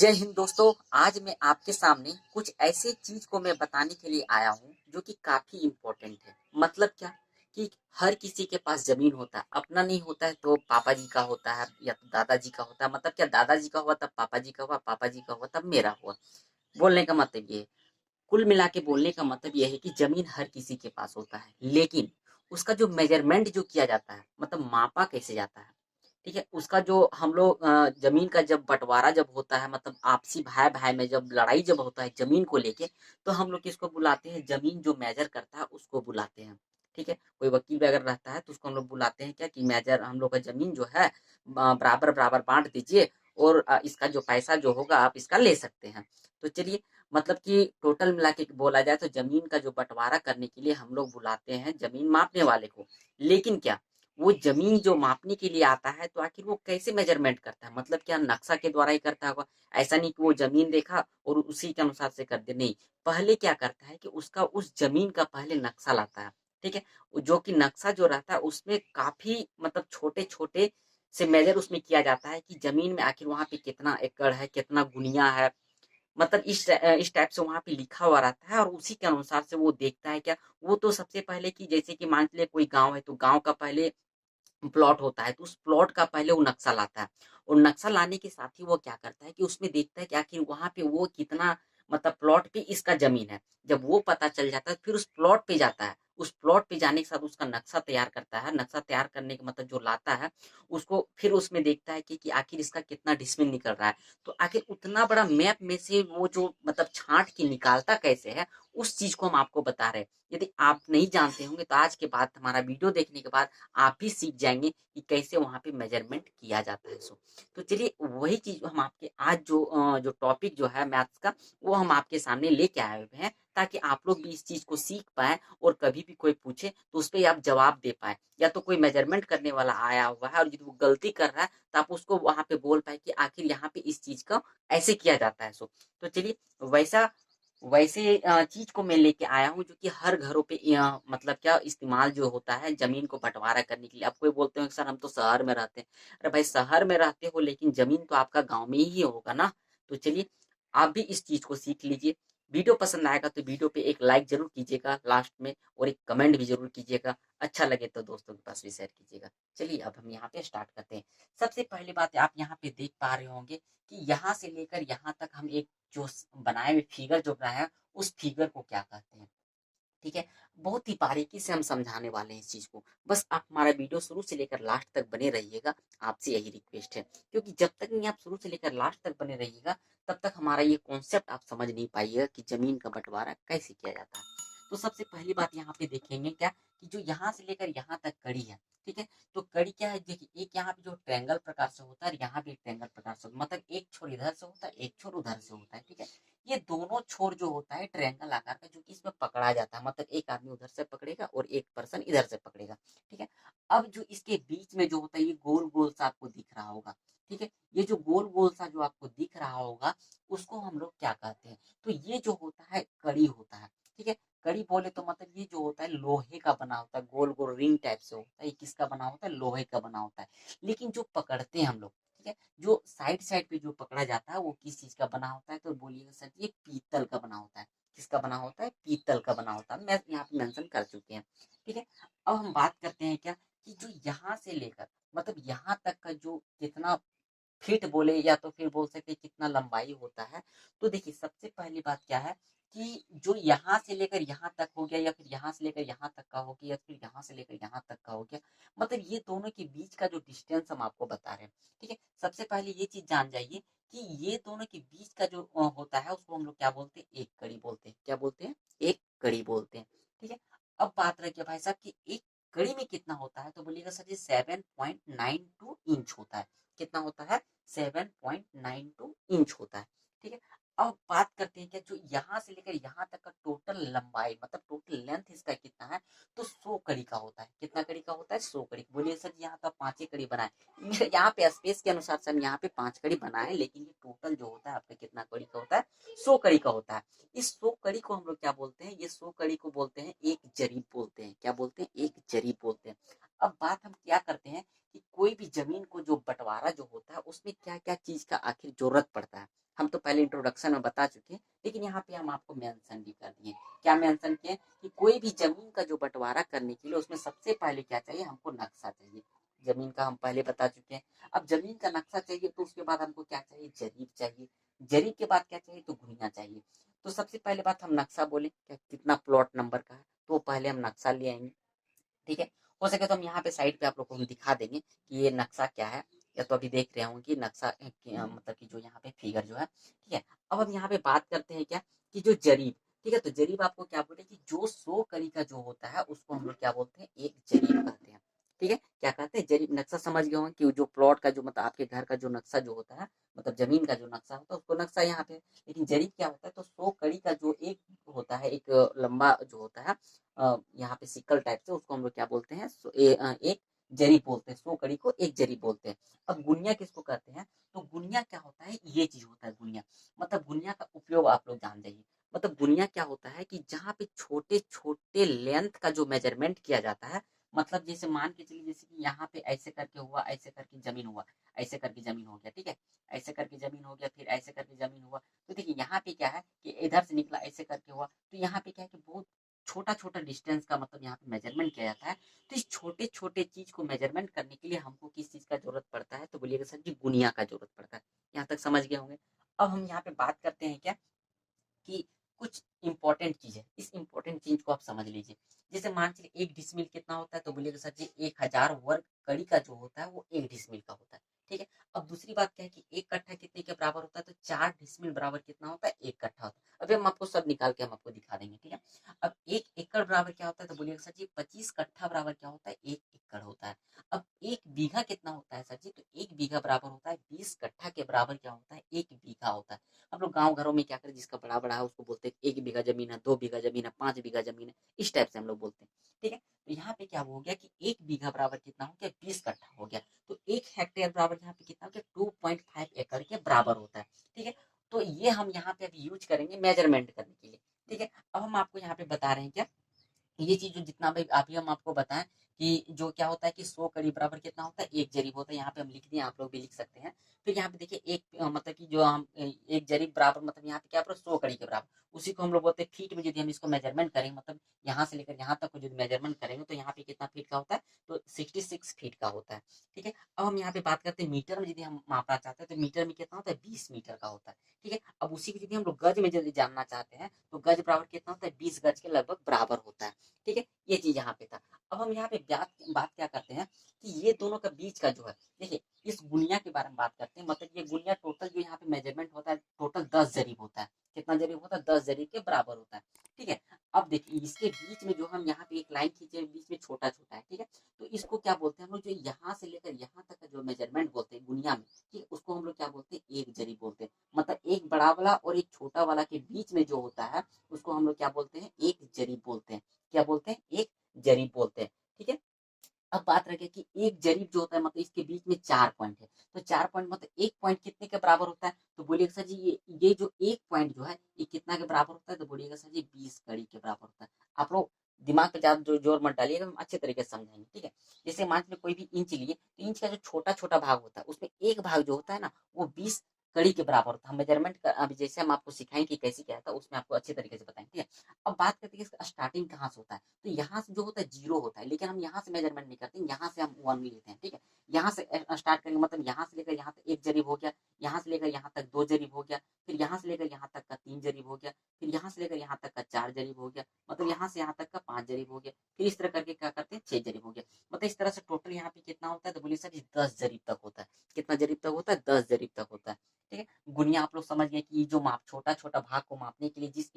जय हिंद दोस्तों। आज मैं आपके सामने कुछ ऐसे चीज को मैं बताने के लिए आया हूँ जो कि काफी इम्पोर्टेंट है। मतलब क्या कि हर किसी के पास जमीन होता है, अपना नहीं होता है तो पापा जी का होता है या तो दादाजी का होता है। मतलब क्या, दादाजी का हुआ तब पापा जी का हुआ, पापा जी का हुआ तब मेरा हुआ। बोलने का मतलब ये है, कुल मिला के बोलने का मतलब ये है कि जमीन हर किसी के पास होता है, लेकिन उसका जो मेजरमेंट जो किया जाता है, मतलब मापा कैसे जाता है, ठीक है। उसका जो हम लोग जमीन का जब बंटवारा जब होता है, मतलब आपसी भाई भाई में जब लड़ाई जब होता है जमीन को लेके, तो हम लोग किसको बुलाते हैं? जमीन जो मेजर करता है उसको बुलाते हैं। ठीक है, कोई वकील वगैरह रहता है तो उसको हम लोग बुलाते हैं क्या कि मेजर, हम लोग का जमीन जो है बराबर बराबर बांट दीजिए, और इसका जो पैसा जो होगा आप इसका ले सकते हैं। तो चलिए, मतलब कि टोटल मिला के बोला जाए तो जमीन का जो बंटवारा करने के लिए हम लोग बुलाते हैं जमीन मापने वाले को। लेकिन क्या, वो जमीन जो मापने के लिए आता है तो आखिर वो कैसे मेजरमेंट करता है? मतलब क्या नक्शा के द्वारा ही करता होगा? ऐसा नहीं कि वो जमीन देखा और उसी के अनुसार से कर दे, नहीं। पहले क्या करता है कि उसका उस जमीन का पहले नक्शा लाता है। ठीक है, जो कि नक्शा जो रहता है उसमें काफी मतलब छोटे छोटे से मेजर उसमें किया जाता है कि जमीन में आखिर वहां पे कितना एकड़ है, कितना गुनिया है। मतलब इस टाइप से वहां पे लिखा हुआ रहता है, और उसी के अनुसार से वो देखता है क्या। वो तो सबसे पहले कि जैसे कि मान लिया कोई गांव है तो गांव का पहले प्लॉट होता है, तो उस प्लॉट का पहले वो नक्शा लाता है। और नक्शा लाने के साथ ही वो क्या करता है कि उसमें देखता है कि आखिर वहां पे वो कितना, मतलब प्लॉट पे इसका जमीन है। जब वो पता चल जाता है फिर उस प्लॉट पे जाता है। उस प्लॉट पे जाने के साथ उसका नक्शा तैयार करता है। नक्शा तैयार करने के मतलब जो लाता है उसको फिर उसमें देखता है कि आखिर इसका कितना डिसमिल निकल रहा है। तो आखिर उतना बड़ा मैप में से वो जो मतलब छांट के निकालता कैसे है, उस चीज को हम आपको बता रहे हैं। यदि आप नहीं जानते होंगे तो आज के बाद, हमारा वीडियो देखने के बाद आप भी सीख जाएंगे कि कैसे वहाँ पे मेजरमेंट किया जाता है। सो तो चलिए, वही चीज हम आपके आज जो टॉपिक जो है मैथ्स का, वो हम आपके सामने लेके आए हुए हैं, ताकि आप लोग भी इस चीज को सीख पाए, और कभी भी कोई पूछे तो उस पर आप जवाब दे पाए। या तो कोई मेजरमेंट करने वाला आया हुआ है और यदि वो गलती कर रहा है तो आप उसको वहां पे बोल पाए कि आखिर यहाँ पे इस चीज का ऐसे किया जाता है। सो तो चलिए, वैसा वैसे चीज को मैं लेके आया हूँ जो कि हर घरों पे मतलब क्या इस्तेमाल जो होता है जमीन को बंटवारा करने के लिए। अब कोई बोलते हो सर हम तो शहर में रहते हैं। अरे भाई, शहर में रहते हो लेकिन जमीन तो आपका गांव में ही होगा ना। तो चलिए, आप भी इस चीज को सीख लीजिए। वीडियो पसंद आएगा तो वीडियो पे एक लाइक जरूर कीजिएगा लास्ट में, और एक कमेंट भी जरूर कीजिएगा। अच्छा लगे तो दोस्तों के पास भी शेयर कीजिएगा। चलिए, अब हम यहाँ पे स्टार्ट करते हैं। सबसे पहली बात आप यहाँ पे देख पा रहे होंगे कि यहाँ से लेकर यहाँ तक हम एक जो बनाए हुए फिगर जो बनाया है, उस फिगर को क्या कहते हैं। ठीक है, बहुत ही बारीकी से हम समझाने वाले हैं इस चीज को। बस आप हमारा वीडियो शुरू से लेकर लास्ट तक बने रहिएगा। आपसे यही रिक्वेस्ट है, क्योंकि जब तक नहीं आप शुरू से लेकर लास्ट तक बने रहिएगा तब तक हमारा ये कॉन्सेप्ट आप समझ नहीं पाइएगा कि जमीन का बंटवारा कैसे किया जाता है। तो सबसे पहली बात यहाँ पे देखेंगे क्या, कि जो यहाँ से लेकर यहाँ तक कड़ी है। ठीक है, तो कड़ी क्या है, देखिए एक यहाँ पे जो ट्रायंगल प्रकार से होता है, और यहाँ पे ट्रायंगल प्रकार से होता है। मतलब एक छोर इधर से होता है, एक छोर उधर से होता है। ठीक है, ये दोनों छोर जो होता है ट्रायंगल आकार का, जो कि इसमें पकड़ा जाता है। मतलब एक आदमी उधर से पकड़ेगा और एक पर्सन इधर से पकड़ेगा। ठीक है, अब जो इसके बीच में जो होता है, ये गोल गोल सा आपको दिख रहा होगा। ठीक है, ये जो गोल गोल सा जो आपको दिख रहा होगा, उसको हम लोग क्या कहते हैं? तो ये जो होता है कड़ी होता है। ठीक है, कड़ी बोले तो मतलब ये जो होता है लोहे का बना होता है, गोल गोल रिंग टाइप से होता है। ये किसका बना होता है? लोहे का बना होता है। लेकिन जो पकड़ते हैं हम लोग, ठीक है, जो साइड साइड पे जो पकड़ा जाता है वो किस चीज का बना होता है? तो बोलिएगा सर ये पीतल का बना होता है। किसका बना होता है? पीतल का बना होता है। मैं यहाँ पे मेंशन कर चुके हैं। ठीक है, अब हम बात करते हैं क्या, कि जो यहाँ से लेकर मतलब यहाँ तक का जो कितना फीट बोले, या तो फिर बोल सकते हैं कितना लंबाई होता है। तो देखिए, सबसे पहली बात क्या है कि जो यहाँ से लेकर यहाँ तक हो गया, या फिर यहाँ से लेकर यहाँ तक का हो गया, या फिर यहाँ से लेकर यहाँ तक का हो गया, मतलब ये दोनों के बीच का जो डिस्टेंस हम आपको बता रहे हैं। ठीक है, सबसे पहले ये चीज जान जाइए कि ये दोनों के बीच का जो होता है उसको हम लोग क्या बोलते हैं? एक कड़ी बोलते हैं। क्या बोलते हैं? एक कड़ी बोलते हैं। ठीक है, अब बात रही भाई साहब की एक कड़ी में कितना होता है, तो बोलिएगा सर जी 7.92 इंच होता है। कितना होता है? 7.92 इंच होता है। ठीक है, अब बात करते हैं क्या, जो यहाँ से लेकर यहाँ तक का टोटल लंबाई, मतलब टोटल लेंथ इसका कितना है, तो 100 कड़ी का होता है। कितना कड़ी का होता है? 100 कड़ी। बोलिए सर यहाँ तो 5 कड़ी बनाए। मेरे यहाँ पे स्पेस के अनुसार से हम यहाँ पे 5 कड़ी बनाए, लेकिन ये टोटल जो होता है आपका कितना कड़ी का होता है? 100 कड़ी का होता है। इस 100 कड़ी को हम लोग क्या बोलते हैं? ये 100 कड़ी को बोलते हैं एक जरीब बोलते हैं। क्या बोलते हैं? एक जरीब बोलते हैं। अब बात हम क्या करते हैं कि कोई भी जमीन को जो बंटवारा जो होता है उसमें क्या क्या चीज का आखिर जरूरत पड़ता है, हम तो पहले इंट्रोडक्शन में बता चुके हैं, लेकिन यहाँ पे हम आपको मेंशन भी कर दिए। क्या मेंशन किए कि कोई भी जमीन का जो बंटवारा करने के लिए उसमें सबसे पहले क्या चाहिए, हमको नक्शा चाहिए। जमीन का हम पहले बता चुके हैं। अब जमीन का नक्शा चाहिए तो उसके बाद हमको क्या चाहिए, जरीब चाहिए। जरीब के बाद क्या चाहिए, तो गुनिया चाहिए। तो सबसे पहले बात हम नक्शा बोले, क्या कितना प्लॉट नंबर का है, तो पहले हम नक्शा ले आएंगे। ठीक है, हो सके तो हम यहाँ पे साइड पे आप लोग को हम दिखा देंगे कि ये नक्शा क्या है। या तो अभी देख रहे होंगे कि नक्शा मतलब कि जो यहाँ पे फिगर जो है, ठीक है। अब हम यहाँ पे बात करते हैं क्या, कि जो जरीब, ठीक है, तो जरीब आपको क्या बोले कि जो 100 कड़ी का जो होता है उसको हम लोग क्या बोलते हैं, एक जरीब कहते हैं। ठीक है, क्या कहते हैं, जरीब। नक्शा समझ गए होंगे कि जो प्लॉट का जो मतलब आपके घर का जो नक्शा जो होता है, मतलब जमीन का जो नक्शा होता है उसको नक्शा यहाँ पे। लेकिन जरीब क्या होता है, तो 100 कड़ी का जो एक होता है, एक लंबा जो होता है यहाँ पे सिकल टाइप से, उसको हम लोग क्या बोलते हैं, एक जरीब बोलते हैं। 100 कड़ी को एक जरीब बोलते हैं। अब गुनिया किसको कहते हैं, तो गुनिया क्या होता है, ये चीज होता है गुनिया। मतलब गुनिया का उपयोग आप लोग जान जाइए। मतलब गुनिया क्या होता है कि जहाँ पे छोटे छोटे लेंथ का जो मेजरमेंट किया जाता है, मतलब जैसे मान के चलिए, जैसे कि यहाँ पे ऐसे करके हुआ, ऐसे करके जमीन हुआ, ऐसे करके जमीन हो गया, ठीक है, ऐसे करके जमीन हो गया, फिर ऐसे करके जमीन हुआ। तो देखिए यहाँ पे क्या है कि इधर से निकला, ऐसे करके हुआ, तो यहाँ पे क्या है कि बहुत छोटा छोटा डिस्टेंस का मतलब यहाँ पे मेजरमेंट किया जाता है। तो इस छोटे छोटे चीज को मेजरमेंट करने के लिए हमको किस चीज का जरूरत पड़ता है, तो बोलिएगा सर जी, गुनिया का जरूरत पड़ता है। यहाँ तक समझ गए होंगे। अब हम यहाँ पे बात करते हैं क्या, कि कुछ इंपॉर्टेंट चीज है, इस इंपॉर्टेंट चीज को आप समझ लीजिए। जैसे मान चलिए 1 डिसमिल कितना होता है, तो बोलिएगा सर जी 1000 वर्ग कड़ी का जो होता है वो 1 डिसमिल का होता है। ठीक है, अब दूसरी बात क्या है कि 1 कट्ठा कितने के बराबर होता है, तो 4 डिसमिल बराबर कितना होता है, 1 कट्ठा होता है। अभी हम आपको सब निकाल के हम आपको दिखा देंगे। ठीक है, अब 1 एकड़ बराबर क्या होता है, तो बोलिएगा सर जी 25 कट्ठा बराबर क्या होता है, 1 एकड़ होता है। अब 1 बीघा कितना होता है सर जी, तो 1 बीघा बराबर होता है 20 कट्ठा के बराबर क्या होता है, 1 बीघा होता है। हम लोग गांव घरों में क्या करें, जिसका बड़ा बड़ा है उसको बोलते हैं 1 बीघा जमीन है, 2 बीघा जमीन है, 5 बीघा जमीन है, इस टाइप से हम लोग बोलते हैं। ठीक है, तो यहाँ पे क्या हो गया कि 1 बीघा बराबर कितना हो गया, 20 कट्ठा हो गया। तो 1 हेक्टेयर बराबर यहाँ पे कितना हो गया, 2.5 एकड़ के बराबर होता है। ठीक है, तो ये हम यहाँ पे अभी यूज करेंगे मेजरमेंट करने के लिए। ठीक है, अब हम आपको यहाँ पे बता रहे हैं क्या, ये चीज जो जितना भी अभी हम आपको बताएं कि जो क्या होता है कि 100 कड़ी बराबर कितना होता है, एक जरीब होता है। यहाँ पे हम लिख दिए, आप लोग भी लिख सकते हैं। फिर यहाँ पे देखिए एक मतलब कि जो हम एक जरीब बराबर मतलब यहाँ पे क्या 100 कड़ी के बराबर, उसी को हम लोग बोलते हैं फीट में। यदि हम इसको मेजरमेंट करेंगे, मतलब यहाँ से लेकर यहाँ तक को यदि मेजरमेंट करेंगे, तो यहाँ पे कितना फीट का होता है, तो 66 फीट का होता है। ठीक है, अब हम यहाँ पे बात करते हैं मीटर में। यदि हम मापना चाहते हैं तो मीटर में कितना होता है, 20 मीटर का होता है। ठीक है, अब उसी को यदि हम लोग गज में यदि जानना चाहते हैं, तो गज बराबर कितना होता है, 20 गज के लगभग बराबर होता है। ठीक है, ये चीज यहाँ पे था। अब हम यहाँ पे बात बात क्या करते हैं कि ये दोनों का बीच का जो है, देखिए इस गुनिया के बारे में बात करते हैं। मतलब ये गुनिया टोटल जो यहाँ पे मेजरमेंट होता है, टोटल 10 जरीब होता है। कितना जरीब होता है, 10 जरीब के बराबर होता है। ठीक है, अब देखिए इसके बीच में जो हम यहाँ पे एक लाइन खींचे, बीच में छोटा छोटा है। ठीक है, तो इसको क्या बोलते हैं हम लोग, जो यहाँ से लेकर यहाँ तक का जो मेजरमेंट बोलते हैं गुनिया में, ठीक है, उसको हम लोग क्या बोलते हैं, एक जरीब बोलते हैं। मतलब एक बड़ा वाला और एक छोटा वाला के बीच में जो होता है, उसको हम लोग क्या बोलते हैं, एक जरीब बोलते हैं। क्या बोलते हैं, एक जरीब बोलते हैं। ठीक है, अब बात रह गया कि एक जरीब जो होता है, मतलब इसके बीच में 4 पॉइंट है। तो 4 पॉइंट मतलब एक पॉइंट कितने के बराबर होता है, तो बोलिएगा सर जी ये जो एक पॉइंट जो है ये कितना के बराबर होता है, तो बोलिएगा सर जी 20 कड़ी के बराबर होता है। आप लोग दिमाग पे ज्यादा जोर मत डालिएगा, हम अच्छे तरीके से समझाएंगे। ठीक है, जैसे मान लीजिए कोई भी इंच लिए, तो इंच का जो छोटा छोटा भाग होता है उसमें एक भाग जो होता है ना, वो 20 कड़ी के बराबर होता है। हम मेजरमेंट कर अभी जैसे हम आपको सिखाएंगे कि कैसे क्या था, उसमें आपको अच्छे तरीके से बताएंगे। ठीक है, अब बात करते हैं इसका स्टार्टिंग कहाँ से होता है, तो यहाँ से जो होता है 0 होता है, लेकिन हम यहाँ से मेजरमेंट नहीं करते, यहाँ से हम 1 लेते हैं। ठीक है, यहाँ से स्टार्ट करेंगे, मतलब यहाँ से लेकर यहाँ तक एक जरीब हो गया, यहाँ से लेकर यहाँ तक 2 जरीब हो गया, फिर यहाँ से लेकर यहाँ तक का 3 जरीब हो गया, फिर यहाँ से लेकर यहाँ तक का 4 जरीब हो गया, मतलब यहाँ से यहाँ तक का 5 जरीब हो गया, फिर इस तरह करके क्या करते हैं 6 जरीब हो गया। मतलब इस तरह से टोटल यहाँ पे कितना होता है, तो बोलिए सर 10 जरीब तक होता है। कितना जरीब तक होता है, 10 जरीब तक होता है। ठीक है, गुनिया आप लोग समझ गए कि जो माप छोटा छोटा भाग को मापने के लिए जिस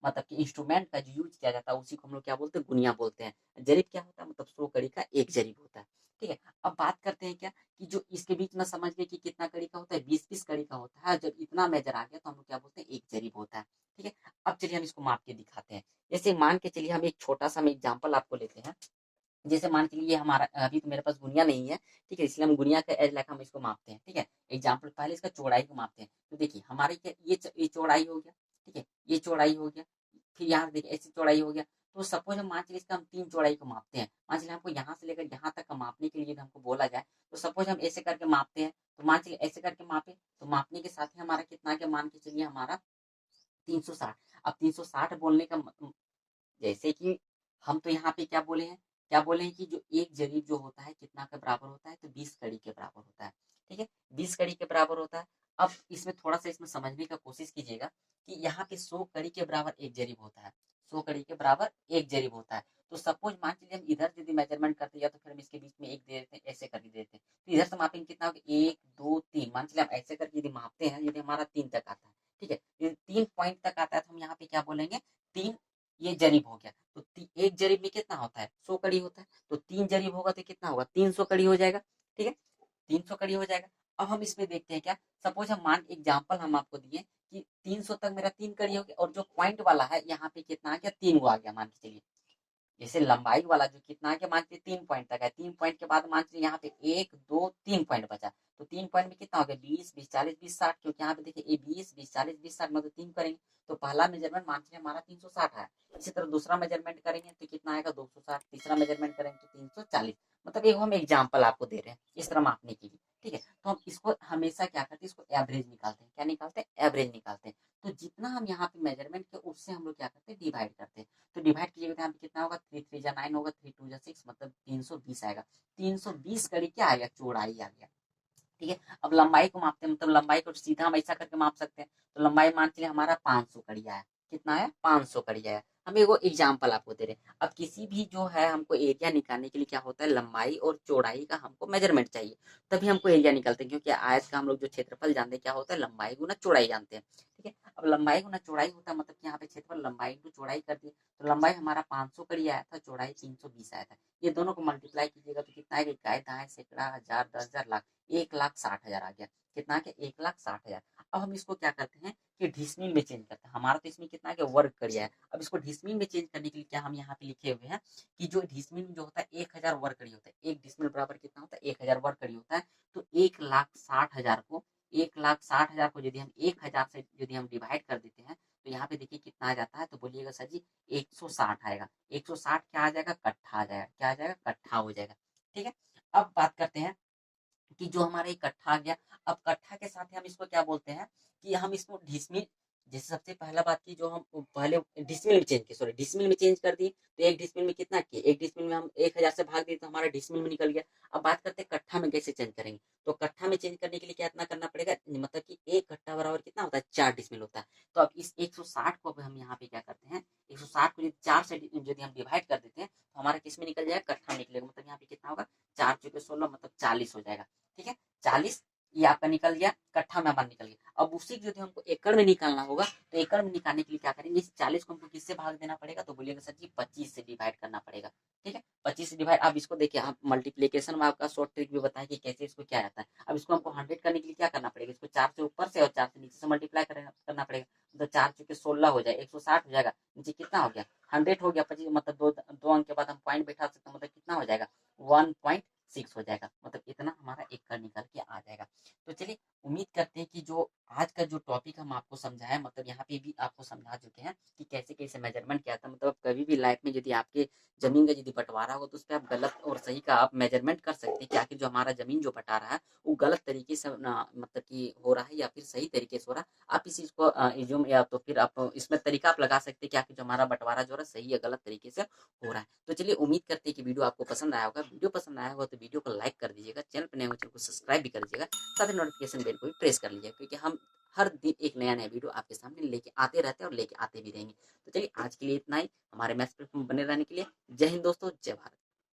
मतलब कि इंस्ट्रूमेंट का जो यूज किया जाता है उसी को हम लोग क्या बोलते हैं, गुनिया बोलते हैं। जरीब क्या होता है, मतलब 100 कड़ी का एक जरीब होता है। ठीक है, अब बात करते हैं क्या, कि जो इसके बीच में समझ गए कि कितना कड़ी का होता है, 20-20 कड़ी का होता है। जब इतना मेजर आ गया तो हम लोग क्या बोलते हैं, एक जरीब होता है। ठीक है, अब चलिए हम इसको माप के दिखाते हैं। जैसे मान के चलिए हम एक छोटा सा एग्जाम्पल आपको लेते हैं। जैसे मान के लिए ये हमारा अभी तो मेरे पास गुनिया नहीं है, ठीक है, इसलिए हम गुनिया का एज लाइक हम इसको मापते हैं। ठीक है, एग्जाम्पल पहले इसका चौड़ाई को मापते हैं। तो देखिए हमारे क्या ये चौड़ाई हो गया, ठीक है, ये चौड़ाई हो गया, फिर यहाँ देखिए ऐसी चौड़ाई हो गया। तो सपोज हम मान चलिए इसका हम 3 चौड़ाई को मापते हैं, मान चलिए हमको यहाँ से लेकर यहाँ तक का मापने के लिए यदि हमको बोला जाए, तो सपोज हम ऐसे करके मापते हैं, तो मान चलिए ऐसे करके मापे, तो मापने के साथ ही हमारा कितना के मान के चलिए हमारा 360। अब 360 बोलने का जैसे कि हम तो यहाँ पे क्या बोले हैं कि जो एक जरीब जो होता है कितना के बराबर होता है, तो 20 कड़ी के बराबर होता है। ठीक है, 20 कड़ी के बराबर होता है। अब इसमें थोड़ा सा इसमें समझने का कोशिश कीजिएगा कि यहाँ पे 100 कड़ी के बराबर एक जरीब होता है, 100 कड़ी के बराबर एक जरीब होता है। तो सपोज मान लीजिए हम इधर यदि मेजरमेंट करते हैं, तो फिर हम इसके बीच में एक दे देते हैं, ऐसे करके देते हैं, तो इधर से मापेंगे कितना होगा, 1 2 3, मान चलिए हम ऐसे करके यदि मापते हैं, यदि हमारा 3 तक आता है, ठीक है, यदि 3 पॉइंट तक आता है, तो हम यहाँ पे क्या बोलेंगे, 3 ये जरीब हो गया। तो एक जरीब में कितना होता है, 100 कड़ी होता है, तो 3 जरीब होगा तो कितना होगा, 300 कड़ी हो जाएगा। ठीक है, 300 कड़ी हो जाएगा। अब हम इसमें देखते हैं क्या, सपोज हम मान एग्जाम्पल हम आपको दिए कि 300 तक मेरा 3 कड़ी हो गया, और जो पॉइंट वाला है यहाँ पे कितना आ गया, 3 गो आ गया मान के चलिए। जैसे लंबाई वाला जो कितना है, मान लीजिए 3 पॉइंट तक है, 3 पॉइंट के बाद मान लीजिए यहाँ पे 1 2 3 पॉइंट बचा, तो 3 पॉइंट में कितना हो गया, 20 20 40 20 60, क्योंकि यहाँ पे देखिए ये 20 20 40 20 60 मतलब 3 करेंगे, तो पहला मेजरमेंट मान लीजिए हमारा 360 है। इसी तरह दूसरा मेजरमेंट करेंगे तो कितना आएगा, 260, तीसरा मेजरमेंट करेंगे तो 340। मतलब एक हम एग्जाम्पल आपको दे रहे हैं इस तरह मापने के लिए। ठीक है, तो हम इसको हमेशा क्या करते हैं, इसको एवरेज निकालते हैं, क्या निकालते हैं, एवरेज निकालते हैं। तो जितना हम यहाँ पे मेजरमेंट के उससे हम लोग क्या करते हैं, डिवाइड करते हैं। तो डिवाइड कीजिएगा, यहाँ पे कितना होगा, 3 3 जा 9 होगा, 3 2 जा 6, मतलब 320 आएगा। 320 कड़ी क्या आ गया, चौड़ाई आ गया। ठीक है, अब लंबाई को मापते हैं, मतलब लंबाई को सीधा हम ऐसा करके माप सकते हैं। तो लंबाई मान चलिए हमारा 500 कड़िया है, कितना है, 500 कड़िया है। हम एगो एग्जाम्पल आपको दे रहे हैं। अब किसी भी जो है हमको एरिया निकालने के लिए क्या होता है, लंबाई और चौड़ाई का हमको मेजरमेंट चाहिए, तभी हमको एरिया निकालते हैं, क्योंकि आयत का हम लोग जो क्षेत्रफल जानते हैं क्या होता है, लंबाई गुना चौड़ाई जानते हैं। ठीक है, अब लंबाई गुना चौड़ाई होता है, मतलब कि यहाँ पे क्षेत्रफल लंबाई इंटू चौड़ाई कर दिए, तो लंबाई हमारा 500 कड़ी आया था, चौड़ाई 320 आया था। ये दोनों को मल्टीप्लाई कीजिएगा तो कितना आएगा, इकाई दहाई सैकड़ा हजार 10,000 लाख, 1,60,000 आ गया। कितना के, 1,60,000। अब हम इसको क्या करते हैं कि डिसमिल में चेंज करते हैं। हमारा तो इसमें कितना है, वर्ग करिया है। अब इसको डिसमिल में चेंज करने के लिए क्या हम यहाँ पे लिखे हुए हैं कि जो डिसमिल में जो होता है 1,000 वर्ग कड़ी होता है, एक डिसमिल बराबर कितना होता है, 1,000 वर्ग कड़ी होता है। तो 1,60,000 को 1,60,000 को यदि हम 1,000 से यदि हम डिवाइड कर देते हैं, तो यहाँ पे देखिए कितना आ जाता है, तो बोलिएगा सर जी 160 आएगा। 160 क्या आ जाएगा, कट्ठा आ जाएगा, क्या आ जाएगा, कट्ठा हो जाएगा। ठीक है, अब बात करते हैं कि जो हमारा एक कट्ठा आ गया। अब कट्ठा के साथ ही हम इसको क्या बोलते हैं कि हम इसको डिसमिल, जैसे सबसे पहला बात की जो हम पहले डिसमिल में चेंज किए, सॉरी डिसमिल में चेंज कर दिए, तो एक डिसमिल में कितना किए, एक डिसमिल में हम 1,000 से भाग दिए तो हमारा डिसमिल में निकल गया। अब बात करते हैं कट्ठा में कैसे चेंज करेंगे। तो कट्ठा में चेंज करने के लिए क्या इतना करना पड़ेगा, मतलब कि एक कट्ठा बराबर कितना होता है, 4 डिसमिल होता है। तो अब इस 160 को अब हम यहाँ पे क्या करते हैं, 160 को यदि 4 से यदि हम डिवाइड कर देते हैं, तो हमारा किस में निकल जाएगा, कट्ठा में निकलेगा। मतलब यहाँ पे कितना होगा, 4 चौके 16, मतलब 40 हो जाएगा। ठीक है, 40 ये आपका निकल गया, कट्ठा में हमारा निकल गया। अब उसी को यदि हमको एकड़ में निकालना होगा, तो एकड़ में निकालने के लिए क्या करेंगे, इस 40 को हमको किससे भाग देना पड़ेगा, तो बोलिएगा सर जी 25 से डिवाइड करना पड़ेगा। ठीक है, 25 से डिवाइड। अब इसको देखिए, आप मल्टीप्लीकेशन में आपका शॉर्ट ट्रिक भी बताया कि कैसे इसको क्या आता है। अब इसको हमको 100 करने के लिए क्या करना पड़ेगा, इसको 4 से ऊपर से और 4 से नीचे से मल्टीप्लाई करना पड़ेगा। तो 4 चुके 16 हो जाए, 160 हो जाएगा, नीचे कितना हो गया, 100 हो गया। 25 मतलब दो अंक के बाद हम पॉइंट बैठा सकते हैं, मतलब कितना हो जाएगा, 1.6 हो जाएगा। मतलब इतना हमारा एकड़ निकल के आ जाएगा। तो चलिए, उम्मीद करते हैं कि जो आज का जो टॉपिक हम आपको समझाए, मतलब यहाँ पे भी आपको समझा चुके हैं कि कैसे कैसे मेजरमेंट किया था। मतलब कभी भी लाइफ में यदि आपके जमीन का यदि बंटवारा हो, तो उस पर आप गलत और सही का आप मेजरमेंट कर सकते हैं कि आखिर जो हमारा जमीन जो बटा रहा है वो गलत तरीके से मतलब कि हो रहा है या फिर सही तरीके से हो रहा है। आप इस चीज को इज्यूम या तो फिर आप इसमें तरीका आप लगा सकते हैं कि आखिर जो हमारा बंटवारा जो है सही या गलत तरीके से हो रहा है। तो चलिए, उम्मीद करते हैं कि वीडियो आपको पसंद आया होगा। वीडियो पसंद आया होगा तो वीडियो को लाइक कर दीजिएगा, चैनल पर नए हो चैनल को सब्सक्राइब भी कर दीजिएगा, साथ ही नोटिफिकेशन बेल को भी प्रेस कर लीजिएगा, क्योंकि हम हर दिन एक नया नया वीडियो आपके सामने लेके आते रहते हैं और लेके आते भी रहेंगे। तो चलिए, आज के लिए इतना ही। हमारे मैथ पर बने रहने के लिए जय हिंद दोस्तों, जय भारत।